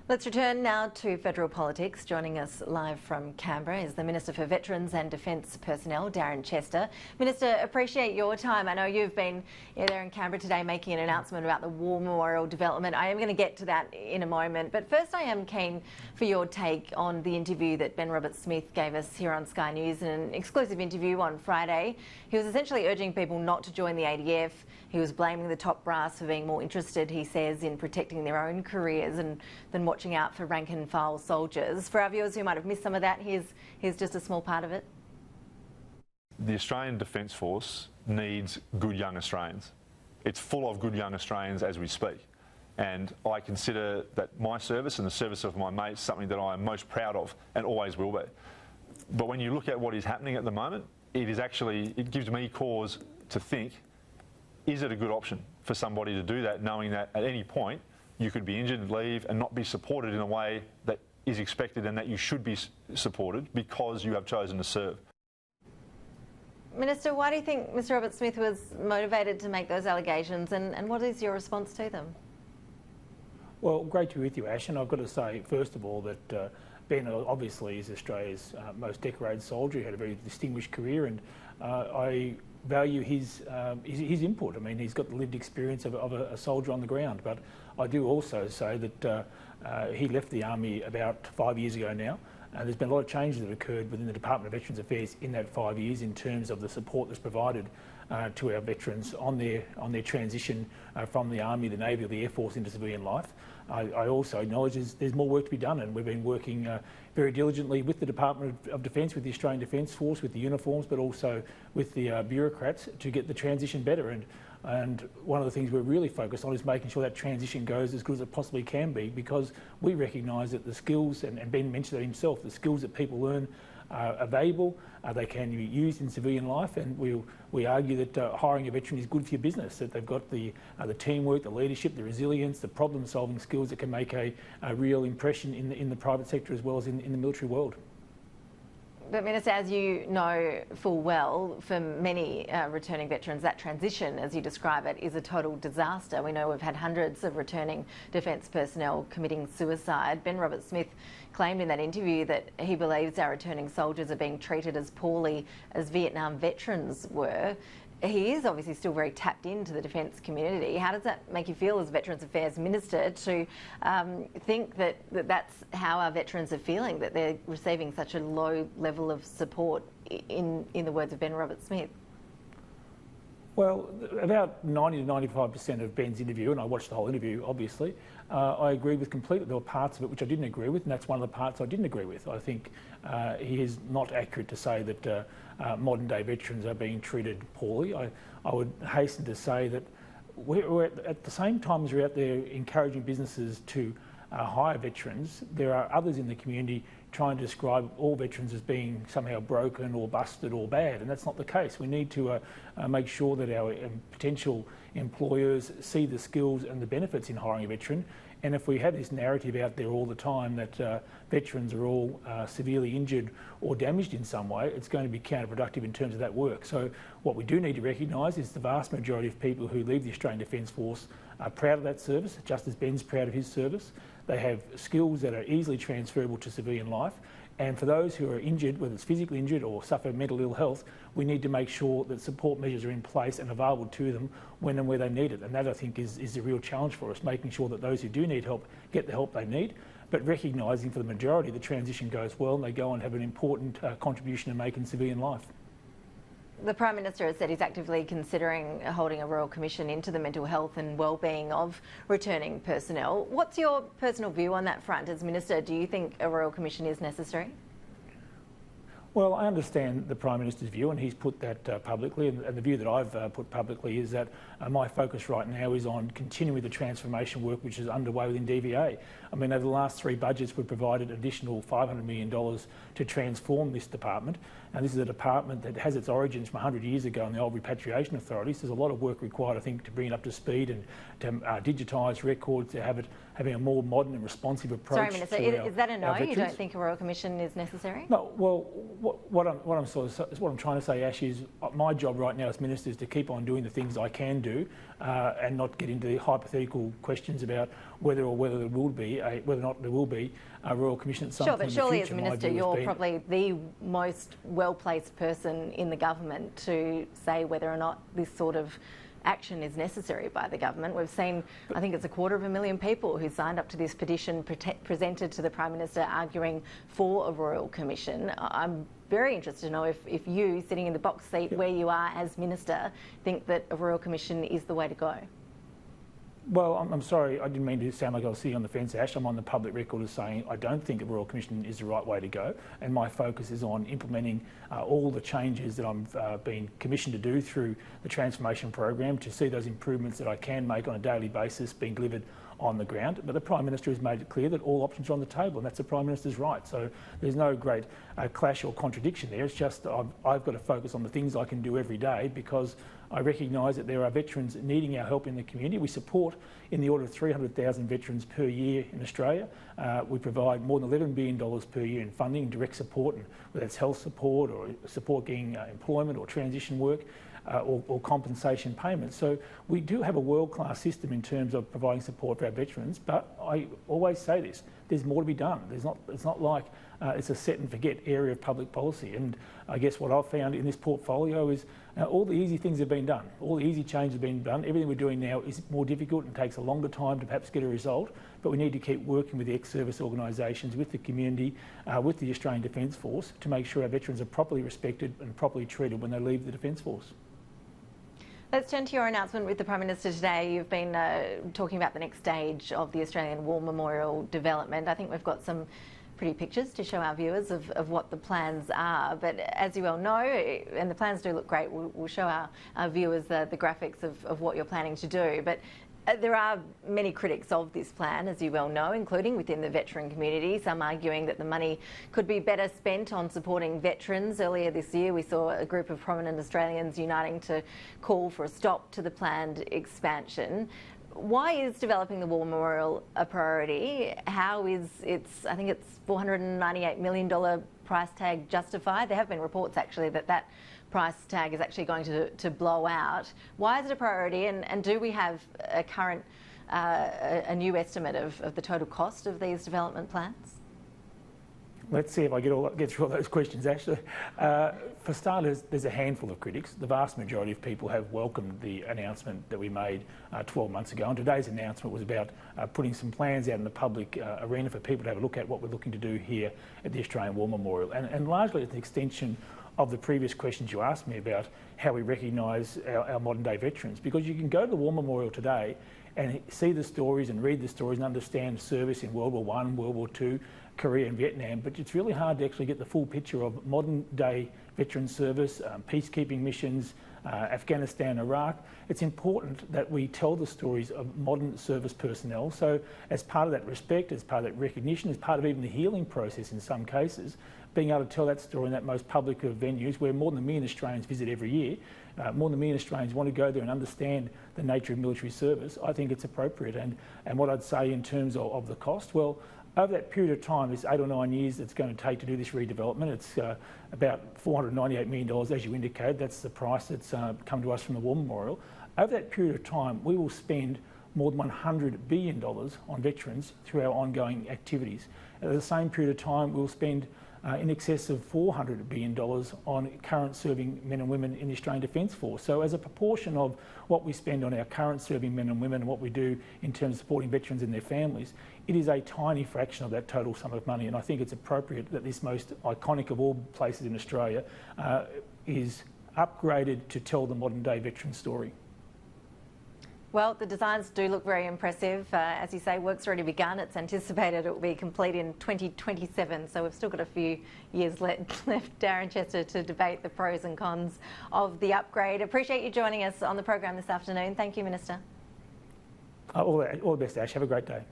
Let's return now to federal politics. Joining us live from Canberra is the Minister for Veterans and Defence Personnel, Darren Chester. Minister, appreciate your time. I know you've been there in Canberra today making an announcement about the War Memorial development. I am going to get to that in a moment, but first I am keen for your take on the interview that Ben Roberts-Smith gave us here on Sky News, in an exclusive interview on Friday. He was essentially urging people not to join the ADF. He was blaming the top brass for being more interested, he says, in protecting their own careers and than watching out for rank and file soldiers. For our viewers who might have missed some of that, here's just a small part of it. The Australian Defence Force needs good young Australians. It's full of good young Australians as we speak. And I consider that my service and the service of my mates something that I am most proud of and always will be. But when you look at what is happening at the moment, it gives me cause to think, is it a good option for somebody to do that, knowing that at any point you could be injured, leave and not be supported in a way that is expected and that you should be supported because you have chosen to serve? Minister, why do you think Mr Roberts-Smith was motivated to make those allegations, and what is your response to them? Well, great to be with you, Ash, and I've got to say, first of all, that Ben obviously is Australia's most decorated soldier. He had a very distinguished career, and I value his input. I mean, he's got the lived experience of a soldier on the ground, but I do also say that he left the Army about 5 years ago now. There's been a lot of changes that have occurred within the Department of Veterans Affairs in that 5 years in terms of the support that's provided to our veterans on their transition from the Army, the Navy or the Air Force into civilian life. I also acknowledge there's more work to be done, and we've been working very diligently with the Department of Defence, with the Australian Defence Force, with the uniforms, but also with the bureaucrats to get the transition better. And one of the things we're really focused on is making sure that transition goes as good as it possibly can be, because we recognise that the skills, and Ben mentioned that himself, the skills that people learn are valuable, they can be used in civilian life, and we argue that hiring a veteran is good for your business, that they've got the teamwork, the leadership, the resilience, the problem-solving skills that can make a real impression in the private sector as well as in the military world. But Minister, as you know full well, for many returning veterans, that transition, as you describe it, is a total disaster. We know we've had hundreds of returning defence personnel committing suicide. Ben Roberts-Smith claimed in that interview that he believes our returning soldiers are being treated as poorly as Vietnam veterans were. He is obviously still very tapped into the defence community. How does that make you feel as Veterans Affairs Minister to think that that's how our veterans are feeling, that they're receiving such a low level of support, in the words of Ben Roberts-Smith? Well, about 90 to 95% of Ben's interview, and I watched the whole interview, obviously, I agree with completely. There were parts of it which I didn't agree with, and that's one of the parts I didn't agree with. I think he is not accurate to say that modern-day veterans are being treated poorly. I would hasten to say that we're at the same time as we're out there encouraging businesses to hire veterans, there are others in the community trying to describe all veterans as being somehow broken or busted or bad, and that's not the case. We need to make sure that our potential employers see the skills and the benefits in hiring a veteran. And if we have this narrative out there all the time that veterans are all severely injured or damaged in some way, it's going to be counterproductive in terms of that work. So what we do need to recognise is the vast majority of people who leave the Australian Defence Force are proud of that service, just as Ben's proud of his service. They have skills that are easily transferable to civilian life. And for those who are injured, whether it's physically injured or suffer mental ill health, we need to make sure that support measures are in place and available to them when and where they need it. And that, I think, is the real challenge for us, making sure that those who do need help get the help they need, but recognising for the majority the transition goes well and they go and have an important contribution to make in civilian life. The Prime Minister has said he's actively considering holding a Royal Commission into the mental health and wellbeing of returning personnel. What's your personal view on that front as Minister? Do you think a Royal Commission is necessary? Well, I understand the Prime Minister's view, and he's put that publicly, and the view that I've put publicly is that my focus right now is on continuing the transformation work which is underway within DVA. I mean, over the last three budgets we've provided additional $500 million to transform this department, and this is a department that has its origins from 100 years ago in the old repatriation authorities. There's a lot of work required, I think, to bring it up to speed and to digitise records, to have it having a more modern and responsive approach. Sorry, Minister, is that a no? You don't think a Royal Commission is necessary? No. Well, what I'm trying to say, Ash, is my job right now as Minister is to keep on doing the things I can do, and not get into the hypothetical questions about whether or not there will be a Royal Commission at some point in the future. Sure, but surely as Minister you're probably the most well-placed person in the government to say whether or not this sort of action is necessary by the government. We've seen, I think it's 250,000 people who signed up to this petition presented to the Prime Minister arguing for a Royal Commission. I'm very interested to know if you, sitting in the box seat where you are as Minister, think that a Royal Commission is the way to go. Well, I'm sorry, I didn't mean to sound like I was sitting on the fence, Ash. I'm on the public record as saying I don't think a Royal Commission is the right way to go, and my focus is on implementing all the changes that I'm being commissioned to do through the transformation program to see those improvements that I can make on a daily basis being delivered on the ground. But the Prime Minister has made it clear that all options are on the table, and that's the Prime Minister's right. So there's no great clash or contradiction there. It's just I've got to focus on the things I can do every day, because I recognise that there are veterans needing our help in the community. We support in the order of 300,000 veterans per year in Australia. We provide more than $11 billion per year in funding, direct support, and whether it's health support or support getting employment or transition work. Or compensation payments. So we do have a world-class system in terms of providing support for our veterans, but I always say this, there's more to be done. It's not like it's a set and forget area of public policy. And I guess what I've found in this portfolio is all the easy things have been done. All the easy changes have been done. Everything we're doing now is more difficult and takes a longer time to perhaps get a result, but we need to keep working with the ex-service organisations, with the community, with the Australian Defence Force to make sure our veterans are properly respected and properly treated when they leave the Defence Force. Let's turn to your announcement with the Prime Minister today. You've been talking about the next stage of the Australian War Memorial development. I think we've got some pretty pictures to show our viewers of what the plans are. But as you well know, and the plans do look great, we'll show our viewers the graphics of what you're planning to do. But there are many critics of this plan, as you well know, including within the veteran community, some arguing that the money could be better spent on supporting veterans. Earlier this year, we saw a group of prominent Australians uniting to call for a stop to the planned expansion. Why is developing the War Memorial a priority? How is I think it's $498 million price tag justified? There have been reports actually that price tag is actually going to blow out. Why is it a priority, and do we have a current, a new estimate of the total cost of these development plans? Let's see if I get through all those questions, actually. For starters, there's a handful of critics. The vast majority of people have welcomed the announcement that we made 12 months ago, and today's announcement was about putting some plans out in the public arena for people to have a look at what we're looking to do here at the Australian War Memorial. And largely it's an extension of the previous questions you asked me about how we recognise our modern day veterans, because you can go to the War Memorial today and see the stories and read the stories and understand service in World War I, World War II, Korea and Vietnam, but it's really hard to actually get the full picture of modern day veteran service, peacekeeping missions, Afghanistan, Iraq. It's important that we tell the stories of modern service personnel. So as part of that respect, as part of that recognition, as part of even the healing process in some cases, being able to tell that story in that most public of venues where more than 1 million Australians visit every year, more than 1 million Australians want to go there and understand the nature of military service, I think it's appropriate. And what I'd say in terms of the cost, well, over that period of time, this 8 or 9 years it's going to take to do this redevelopment, it's about $498 million, as you indicated. That's the price that's come to us from the War Memorial. Over that period of time, we will spend more than $100 billion on veterans through our ongoing activities. At the same period of time, we'll spend in excess of $400 billion on current serving men and women in the Australian Defence Force. So as a proportion of what we spend on our current serving men and women and what we do in terms of supporting veterans and their families, it is a tiny fraction of that total sum of money. And I think it's appropriate that this most iconic of all places in Australia is upgraded to tell the modern day veteran story. Well, the designs do look very impressive. As you say, work's already begun. It's anticipated it will be complete in 2027, so we've still got a few years left, Darren Chester, to debate the pros and cons of the upgrade. Appreciate you joining us on the program this afternoon. Thank you, Minister. All the best, Ash. Have a great day.